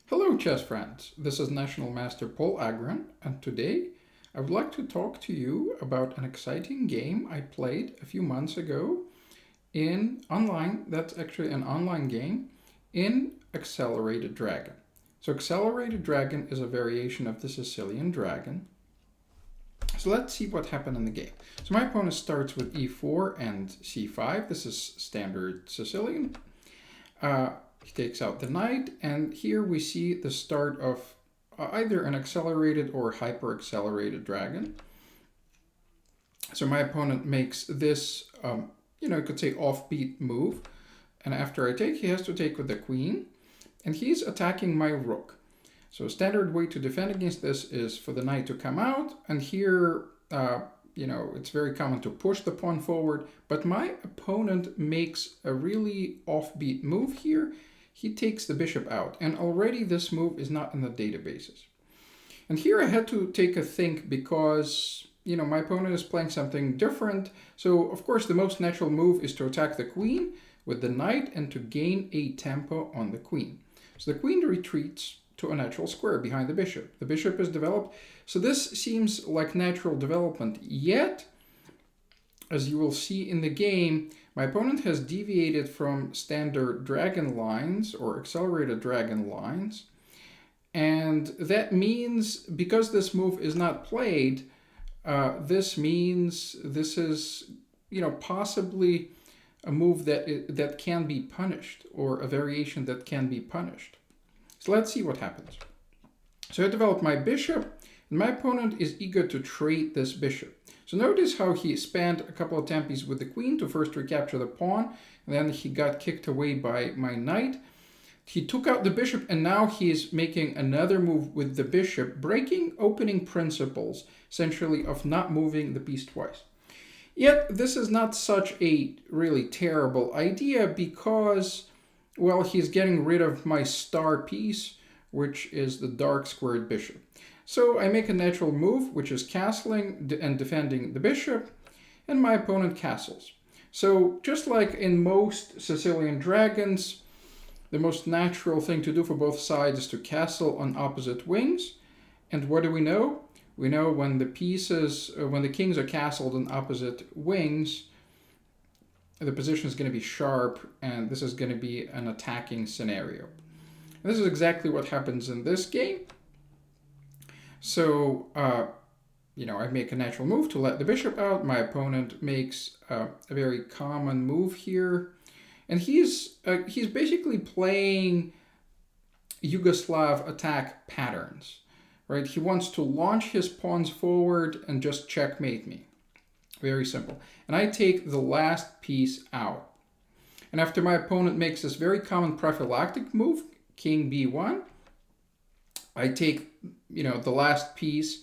Hello, chess friends. This is National Master Paul Agron, and today I would like to talk to you about an exciting game I played a few months ago in online. That's actually an online game in Accelerated Dragon. So, Accelerated Dragon is a variation of the Sicilian Dragon. So, let's see what happened in the game. So, my opponent starts with e4 and c5. This is standard Sicilian. He takes out the knight, and here we see the start of either an accelerated or hyper-accelerated dragon. So my opponent makes this, you could say offbeat move. And after I take, he has to take with the queen, and he's attacking my rook. So a standard way to defend against this is for the knight to come out, and here, it's very common to push the pawn forward, but my opponent makes a really offbeat move here. He takes the bishop out, and already this move is not in the databases. And here I had to take a think because, my opponent is playing something different. So, of course, the most natural move is to attack the queen with the knight and to gain a tempo on the queen. So the queen retreats to a natural square behind the bishop. The bishop is developed. So this seems like natural development. Yet, as you will see in the game, my opponent has deviated from standard dragon lines or accelerated dragon lines. And that means, because this move is not played, this means this is, possibly a move that can be punished, or a variation that can be punished. So let's see what happens. So I develop my bishop, and my opponent is eager to trade this bishop. So notice how he spent a couple of tempis with the queen to first recapture the pawn, and then he got kicked away by my knight. He took out the bishop, and now he is making another move with the bishop, breaking opening principles, essentially, of not moving the piece twice. Yet this is not such a really terrible idea because, well, he's getting rid of my star piece, which is the dark squared bishop. So I make a natural move, which is castling and defending the bishop, and my opponent castles. So just like in most Sicilian dragons, the most natural thing to do for both sides is to castle on opposite wings. And what do we know? We know when the kings are castled on opposite wings, the position is going to be sharp, and this is going to be an attacking scenario. And this is exactly what happens in this game. So, I make a natural move to let the bishop out. My opponent makes a very common move here. And he's basically playing Yugoslav attack patterns, right? He wants to launch his pawns forward and just checkmate me. Very simple. And I take the last piece out. And after my opponent makes this very common prophylactic move, king b1, I take, the last piece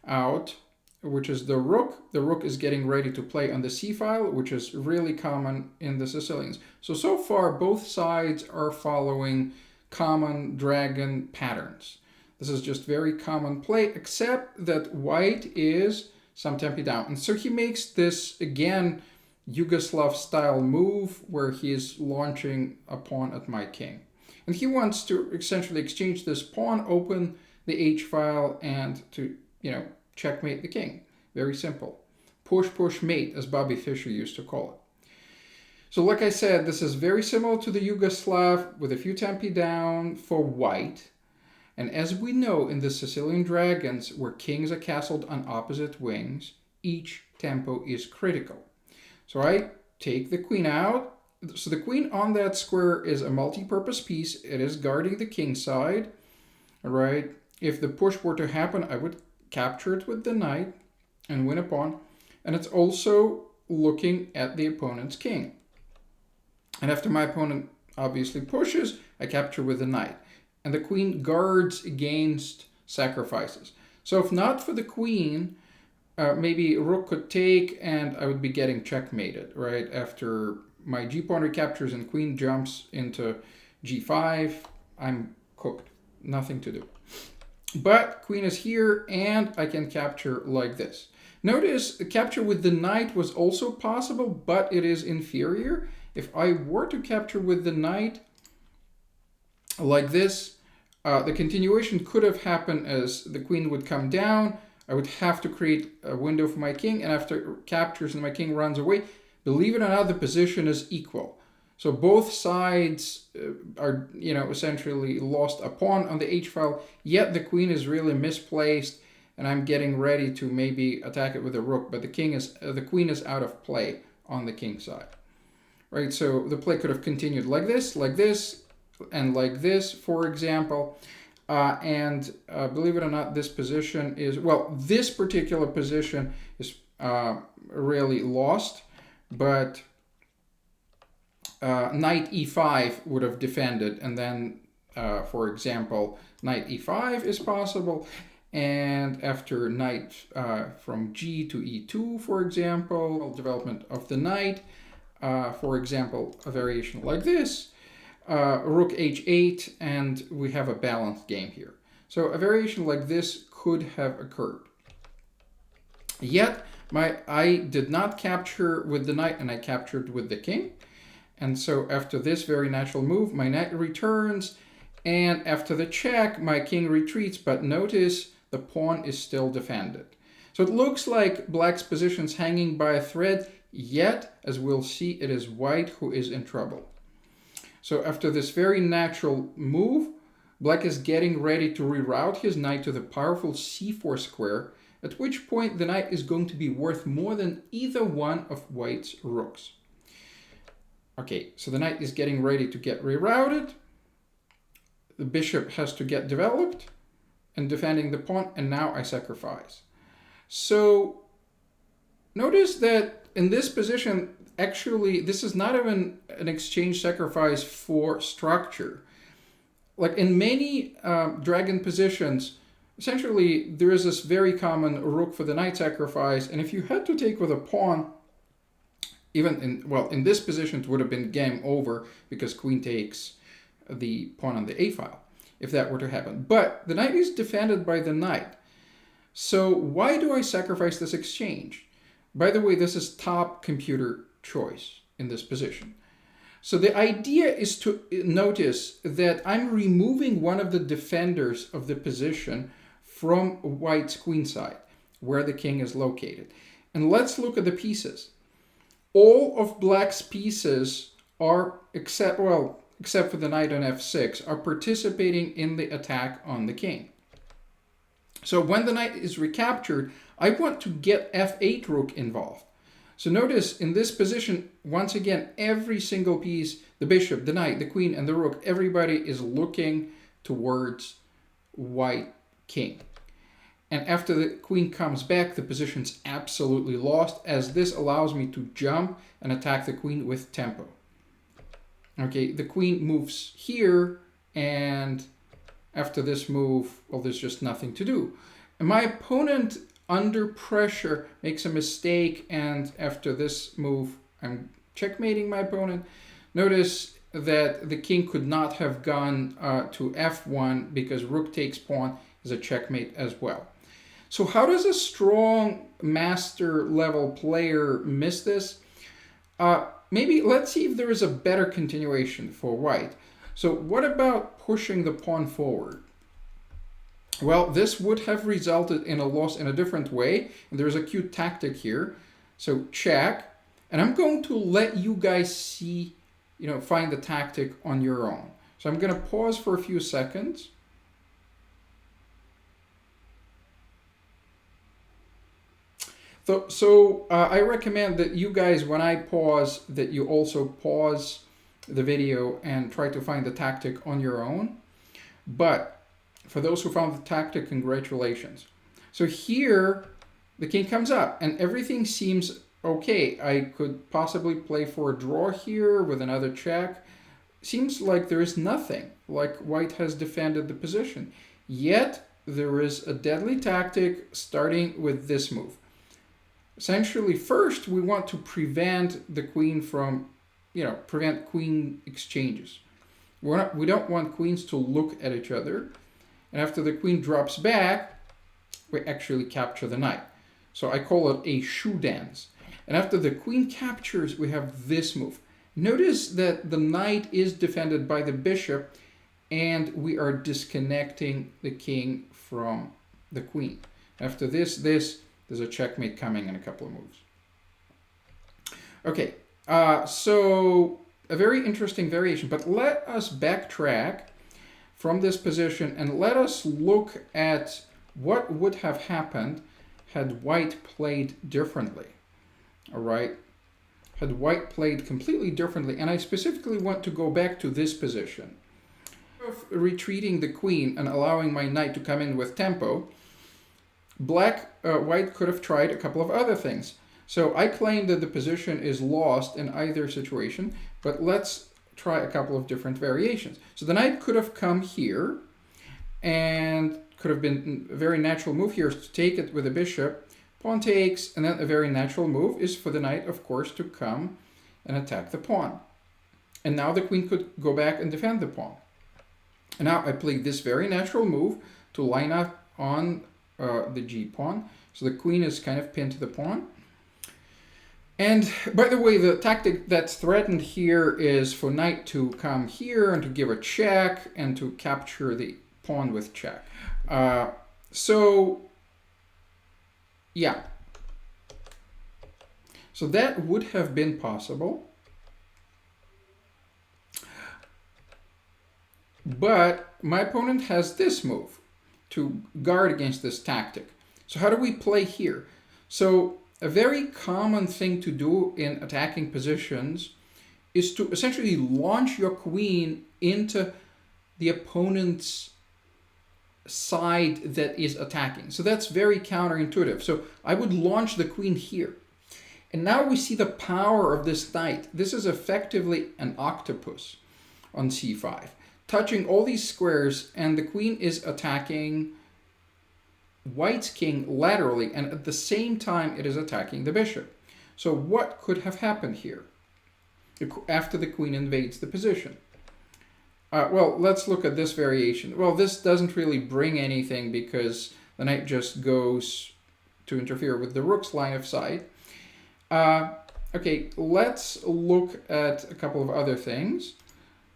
out, which is the rook. The rook is getting ready to play on the c file, which is really common in the Sicilians. So far, both sides are following common dragon patterns. This is just very common play, except that white is some tempi down. And so he makes this, again, Yugoslav-style move where he is launching a pawn at my king. And he wants to essentially exchange this pawn, open the h-file, and to, checkmate the king. Very simple. Push, push, mate, as Bobby Fischer used to call it. So like I said, this is very similar to the Yugoslav with a few tempi down for white. And as we know in the Sicilian dragons, where kings are castled on opposite wings, each tempo is critical. So I take the queen out. So the queen on that square is a multi-purpose piece. It is guarding the king side. All right. If the push were to happen, I would capture it with the knight and win a pawn. And it's also looking at the opponent's king. And after my opponent obviously pushes, I capture with the knight. And the queen guards against sacrifices. So if not for the queen, maybe rook could take and I would be getting checkmated, right? After my g-pawn recaptures and queen jumps into g5, I'm cooked. Nothing to do. But queen is here, and I can capture like this. Notice the capture with the knight was also possible, but it is inferior. If I were to capture with the knight like this, the continuation could have happened as the queen would come down. I would have to create a window for my king, and after captures and my king runs away, believe it or not, the position is equal. So both sides are, essentially lost a pawn on the h-file, yet the queen is really misplaced, and I'm getting ready to maybe attack it with a rook, but the queen is out of play on the king side. Right, so the play could have continued like this, and like this, for example. Believe it or not, this position is, well, this particular position is really lost, but knight e5 would have defended, and then, for example, knight e5 is possible, and after knight from g to e2, for example, development of the knight, for example, a variation like this, rook h8, and we have a balanced game here. So a variation like this could have occurred. Yet, I did not capture with the knight, and I captured with the king. And so after this very natural move, my knight returns, and after the check, my king retreats, but notice the pawn is still defended. So it looks like black's position's hanging by a thread, yet, as we'll see, it is white who is in trouble. So after this very natural move, black is getting ready to reroute his knight to the powerful c4 square, at which point the knight is going to be worth more than either one of white's rooks. Okay, so the knight is getting ready to get rerouted. The bishop has to get developed and defending the pawn, and now I sacrifice. So notice that in this position, actually, this is not even an exchange sacrifice for structure. Like in many dragon positions, essentially there is this very common rook for the knight sacrifice, and if you had to take with a pawn, even in this position it would have been game over because queen takes the pawn on the a file if that were to happen. But the knight is defended by the knight. So why do I sacrifice this exchange? By the way, this is top computer choice in this position. So the idea is to notice that I'm removing one of the defenders of the position from white's queen side, where the king is located. And let's look at the pieces. All of black's pieces are, except for the knight on f6, are participating in the attack on the king. So when the knight is recaptured, I want to get f8 rook involved. So notice in this position, once again, every single piece, the bishop, the knight, the queen, and the rook, everybody is looking towards white king. And after the queen comes back, the position's absolutely lost, as this allows me to jump and attack the queen with tempo. Okay, the queen moves here, and after this move, well, there's just nothing to do. And my opponent, under pressure, makes a mistake, and after this move, I'm checkmating my opponent. Notice that the king could not have gone to f1 because rook takes pawn is a checkmate as well. So how does a strong master level player miss this? Maybe let's see if there is a better continuation for white. So what about pushing the pawn forward? Well, this would have resulted in a loss in a different way. And there's a cute tactic here. So check. And I'm going to let you guys see, find the tactic on your own. So I'm going to pause for a few seconds. So I recommend that you guys, when I pause, that you also pause the video and try to find the tactic on your own. But for those who found the tactic, congratulations. So here, the king comes up and everything seems okay. I could possibly play for a draw here with another check. Seems like there is nothing, like white has defended the position. Yet, there is a deadly tactic starting with this move. Essentially, first, we want to prevent the queen from, prevent queen exchanges. We don't want queens to look at each other. And after the queen drops back, we actually capture the knight. So I call it a shoe dance. And after the queen captures, we have this move. Notice that the knight is defended by the bishop, and we are disconnecting the king from the queen. After there's a checkmate coming in a couple of moves. Okay, so a very interesting variation, but let us backtrack from this position and let us look at what would have happened had white played differently. All right, had white played completely differently, and I specifically want to go back to this position of retreating the queen and allowing my knight to come in with tempo. White could have tried a couple of other things. So I claim that the position is lost in either situation, but let's try a couple of different variations. So the knight could have come here, and could have been a very natural move here is to take it with a bishop. Pawn takes, and then a very natural move is for the knight, of course, to come and attack the pawn. And now the queen could go back and defend the pawn. And now I played this very natural move to line up on the g-pawn. So the queen is kind of pinned to the pawn. And by the way, the tactic that's threatened here is for knight to come here and to give a check and to capture the pawn with check. Yeah. So that would have been possible. But my opponent has this move to guard against this tactic. So how do we play here? So a very common thing to do in attacking positions is to essentially launch your queen into the opponent's side that is attacking. So that's very counterintuitive. So I would launch the queen here. And now we see the power of this knight. This is effectively an octopus on c5, touching all these squares, and the queen is attacking white's king laterally, and at the same time it is attacking the bishop. So what could have happened here after the queen invades the position? Well, let's look at this variation. Well, this doesn't really bring anything because the knight just goes to interfere with the rook's line of sight. Okay, let's look at a couple of other things.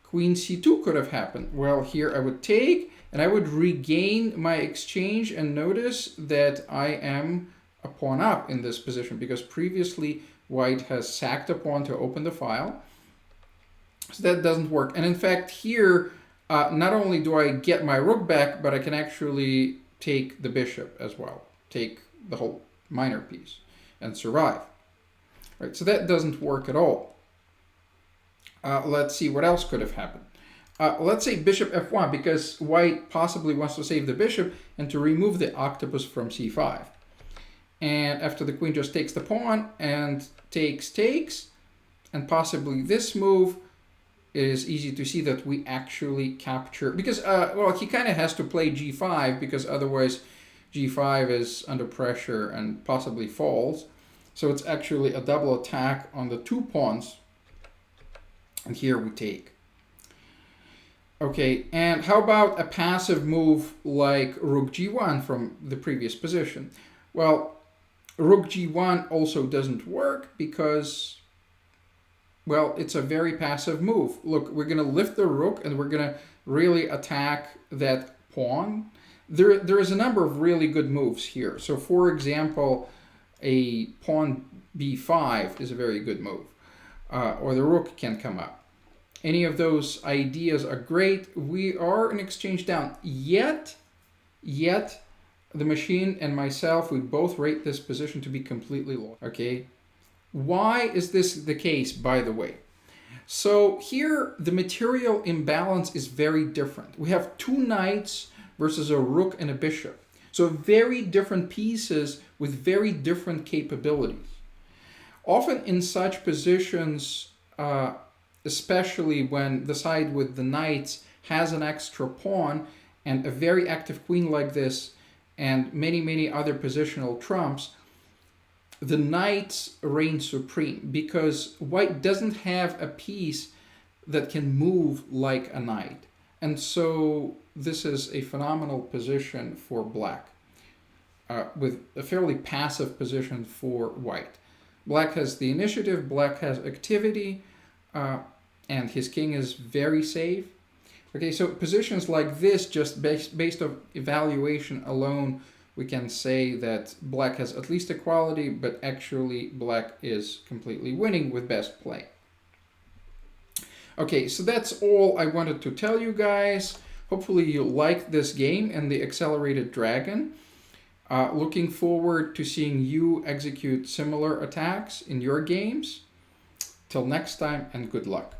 Queen c2 could have happened. Well, here I would take, and I would regain my exchange, and notice that I am a pawn up in this position because previously white has sacked a pawn to open the file. So that doesn't work. And in fact, here, not only do I get my rook back, but I can actually take the bishop as well, take the whole minor piece and survive. Right, so that doesn't work at all. Let's see what else could have happened. Let's say bishop f1, because white possibly wants to save the bishop and to remove the octopus from c5. And after the queen just takes the pawn and takes, and possibly this move, it is easy to see that we actually capture, because, well, he kind of has to play g5 because otherwise g5 is under pressure and possibly falls. So it's actually a double attack on the two pawns. And here we take. Okay, and how about a passive move like rook g1 from the previous position? Well, rook g1 also doesn't work because, well, it's a very passive move. Look, we're going to lift the rook and we're going to really attack that pawn. There is a number of really good moves here. So, for example, a pawn b5 is a very good move. Or the rook can come up. Any of those ideas are great. We are an exchange down. Yet, the machine and myself, we both rate this position to be completely lost. Okay? Why is this the case, by the way? So here, the material imbalance is very different. We have two knights versus a rook and a bishop. So very different pieces with very different capabilities. Often in such positions, especially when the side with the knights has an extra pawn and a very active queen like this and many other positional trumps, the knights reign supreme because white doesn't have a piece that can move like a knight. And so this is a phenomenal position for black, with a fairly passive position for white. Black has the initiative, black has activity, and his king is very safe. Okay, so positions like this, just based on evaluation alone, we can say that black has at least equality, but actually black is completely winning with best play. Okay, so that's all I wanted to tell you guys. Hopefully you liked this game and the Accelerated Dragon. Looking forward to seeing you execute similar attacks in your games. Till next time, and good luck.